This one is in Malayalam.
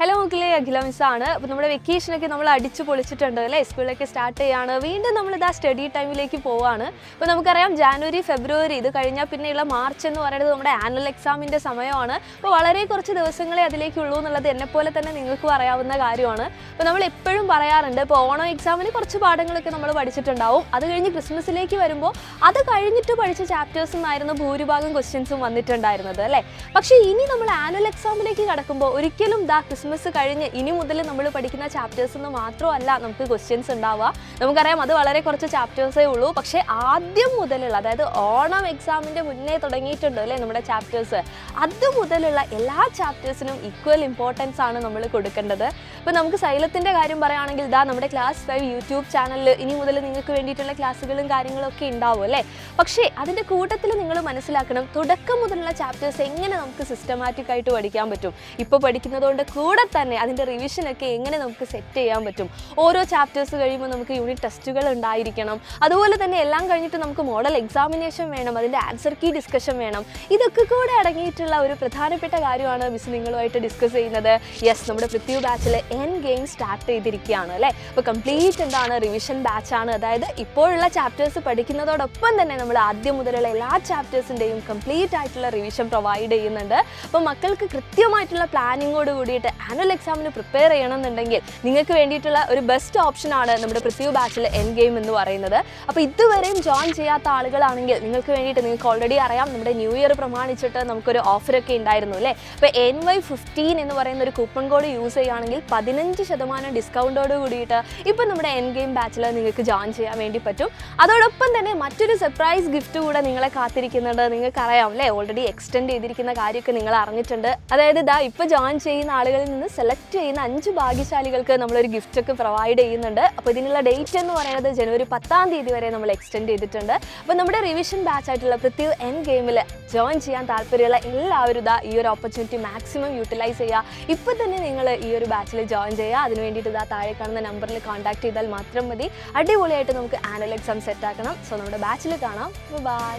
ഹലോ മക്കളെ, അഖില മിസ്സാണ്. അപ്പോൾ നമ്മുടെ വെക്കേഷനൊക്കെ നമ്മൾ അടിച്ചു പൊളിച്ചിട്ടുണ്ട് അല്ലേ. സ്കൂളിലൊക്കെ സ്റ്റാർട്ട് ചെയ്യാണ്. വീണ്ടും നമ്മളിതാ സ്റ്റഡി ടൈമിലേക്ക് പോവാണ്. അപ്പോൾ നമുക്കറിയാം ജാനുവരി, ഫെബ്രുവരി ഇത് കഴിഞ്ഞാൽ പിന്നെയുള്ള മാർച്ച് എന്ന് പറയുന്നത് നമ്മുടെ ആനുവൽ എക്സാമിൻ്റെ സമയമാണ്. അപ്പോൾ വളരെ കുറച്ച് ദിവസങ്ങളെ അതിലേക്കുള്ളൂ എന്നുള്ളത് എന്നെപ്പോലെ തന്നെ നിങ്ങൾക്കും അറിയാവുന്ന കാര്യമാണ്. അപ്പോൾ നമ്മൾ എപ്പോഴും പറയാറുണ്ട്, ഇപ്പോൾ ഓണം എക്സാമിന് കുറച്ച് പാഠങ്ങളൊക്കെ നമ്മൾ പഠിച്ചിട്ടുണ്ടാവും. അത് കഴിഞ്ഞ് ക്രിസ്മസിലേക്ക് വരുമ്പോൾ അത് കഴിഞ്ഞിട്ട് പഠിച്ച ചാപ്റ്റേഴ്സിൽ നിന്നായിരുന്നു ഭൂരിഭാഗം ക്വസ്റ്റ്യൻസും വന്നിട്ടുണ്ടായിരുന്നത് അല്ലേ. പക്ഷേ ഇനി നമ്മൾ ആനുവൽ എക്സാമിലേക്ക് കടക്കുമ്പോൾ ഒരിക്കലും ക്രിസ്മസ് കഴിഞ്ഞ് ഇനി മുതൽ നമ്മൾ പഠിക്കുന്ന ചാപ്റ്റേഴ്സിൽ നിന്ന് മാത്രമല്ല നമുക്ക് ക്വസ്റ്റ്യൻസ് ഉണ്ടാവുക. നമുക്കറിയാം അത് വളരെ കുറച്ച് ചാപ്റ്റേഴ്സേ ഉള്ളൂ. പക്ഷേ ആദ്യം മുതലുള്ള, അതായത് ഓണം എക്സാമിൻ്റെ മുന്നേ തുടങ്ങിയിട്ടുണ്ട് അല്ലേ നമ്മുടെ ചാപ്റ്റേഴ്സ്, അത് മുതലുള്ള എല്ലാ ചാപ്റ്റേഴ്സിനും ഈക്വൽ ഇമ്പോർട്ടൻസ് ആണ് നമ്മൾ കൊടുക്കേണ്ടത്. ഇപ്പോൾ നമുക്ക് സൈലത്തിൻ്റെ കാര്യം പറയുകയാണെങ്കിൽ നമ്മുടെ ക്ലാസ് 5 യൂട്യൂബ് ചാനലിൽ ഇനി മുതൽ നിങ്ങൾക്ക് വേണ്ടിയിട്ടുള്ള ക്ലാസ്സുകളും കാര്യങ്ങളൊക്കെ ഉണ്ടാവും അല്ലേ. പക്ഷേ അതിൻ്റെ കൂട്ടത്തിൽ നിങ്ങൾ മനസ്സിലാക്കണം, തുടക്കം മുതലുള്ള ചാപ്റ്റേഴ്സ് എങ്ങനെ നമുക്ക് സിസ്റ്റമാറ്റിക് ആയിട്ട് പഠിക്കാൻ പറ്റും. ഇപ്പോൾ പഠിക്കുന്നതുകൊണ്ട് കൂടെ തന്നെ അതിൻ്റെ റിവിഷനൊക്കെ എങ്ങനെ നമുക്ക് സെറ്റ് ചെയ്യാൻ പറ്റും. ഓരോ ചാപ്റ്റേഴ്സ് കഴിയുമ്പോൾ നമുക്ക് യൂണിറ്റ് ടെസ്റ്റുകൾ ഉണ്ടായിരിക്കണം. അതുപോലെ തന്നെ എല്ലാം കഴിഞ്ഞിട്ട് നമുക്ക് മോഡൽ എക്സാമിനേഷൻ വേണം, അതിൻ്റെ ആൻസർ കീ ഡിസ്കഷൻ വേണം. ഇതൊക്കെ കൂടെ അടങ്ങിയിട്ടുള്ള ഒരു പ്രധാനപ്പെട്ട കാര്യമാണ് മിസ് നിങ്ങളുമായിട്ട് ഡിസ്കസ് ചെയ്യുന്നത്. യെസ്, നമ്മുടെ പൃഥ്വി ബാച്ചിൽ എൻഡ് ഗെയിം സ്റ്റാർട്ട് ചെയ്തിരിക്കുകയാണ് അല്ലേ. അപ്പോൾ കംപ്ലീറ്റ് റിവിഷൻ ബാച്ചാണ്. അതായത് ഇപ്പോഴുള്ള ചാപ്റ്റേഴ്സ് പഠിക്കുന്നതോടൊപ്പം തന്നെ നമ്മൾ ആദ്യം മുതലുള്ള എല്ലാ ചാപ്റ്റേഴ്സിൻ്റെയും കംപ്ലീറ്റ് ആയിട്ടുള്ള റിവിഷൻ പ്രൊവൈഡ് ചെയ്യുന്നുണ്ട്. അപ്പോൾ മക്കൾക്ക് കൃത്യമായിട്ടുള്ള പ്ലാനിങ്ങോട് കൂടിയിട്ട് ആനുവൽ എക്സാമിന് പ്രിപ്പയർ ചെയ്യണമെന്നുണ്ടെങ്കിൽ നിങ്ങൾക്ക് വേണ്ടിയിട്ടുള്ള ഒരു ബെസ്റ്റ് ഓപ്ഷനാണ് നമ്മുടെ പൃഥ്വി ബാച്ചിൽ എൻഡ് ഗെയിം എന്ന് പറയുന്നത്. അപ്പോൾ ഇതുവരെയും ജോയിൻ ചെയ്യാത്ത ആളുകളാണെങ്കിൽ നിങ്ങൾക്ക് വേണ്ടിയിട്ട്, നിങ്ങൾക്ക് ഓൾറെഡി അറിയാം നമ്മുടെ ന്യൂ ഇയർ പ്രമാണിച്ചിട്ട് നമുക്കൊരു ഓഫറൊക്കെ ഉണ്ടായിരുന്നു അല്ലേ. അപ്പോൾ NY15 എന്ന് പറയുന്ന ഒരു കൂപ്പൺ കോഡ് യൂസ് ചെയ്യുകയാണെങ്കിൽ 15% ഡിസ്കൗണ്ടോട് കൂടിയിട്ട് ഇപ്പം നമ്മുടെ എൻഡ് ഗെയിം ബാച്ചിൽ നിങ്ങൾക്ക് ജോയിൻ ചെയ്യാൻ വേണ്ടി പറ്റും. അതോടൊപ്പം തന്നെ മറ്റൊരു സർപ്രൈസ് ഗിഫ്റ്റ് കൂടെ നിങ്ങളെ കാത്തിരിക്കുന്നുണ്ട്. നിങ്ങൾക്കറിയാം അല്ലേ, ഓൾറെഡി എക്സ്റ്റെൻഡ് ചെയ്തിരിക്കുന്ന കാര്യമൊക്കെ നിങ്ങൾ അറിഞ്ഞിട്ടുണ്ട്. അതായത് ഇപ്പോൾ ജോയിൻ ചെയ്യുന്ന ആളുകളിൽ നിന്ന് സെലക്ട് ചെയ്യുന്ന 5 ഭാഗ്യശാലികൾക്ക് നമ്മളൊരു ഗിഫ്റ്റ് ഒക്കെ പ്രൊവൈഡ് ചെയ്യുന്നുണ്ട്. അപ്പോൾ ഇതിനുള്ള ഡേറ്റ് എന്ന് പറയുന്നത് ജനുവരി 10 വരെ നമ്മൾ എക്സ്റ്റെൻഡ് ചെയ്തിട്ടുണ്ട്. അപ്പോൾ നമ്മുടെ റിവിഷൻ ബാച്ച് ആയിട്ടുള്ള പൃഥ്വി എൻഡ് ഗെയിമിൽ ജോയിൻ ചെയ്യാൻ താല്പര്യമുള്ള എല്ലാവരും ഈ ഒരു ഓപ്പർച്യൂണിറ്റി മാക്സിമം യൂട്ടിലൈസ് ചെയ്യുക. ഇപ്പോൾ തന്നെ നിങ്ങൾ ഈ ഒരു ബാച്ചിൽ ജോയിൻ ചെയ്യുക. അതിന് വേണ്ടിയിട്ട് താഴെ കാണുന്ന നമ്പറിൽ കോൺടാക്ട് ചെയ്താൽ മാത്രം മതി. അടിപൊളിയായിട്ട് നമുക്ക് ആനുവൽ എക്സാം സെറ്റ് ആക്കണം. സോ നമ്മുടെ ബാച്ചിൽ കാണാം. ബൈ.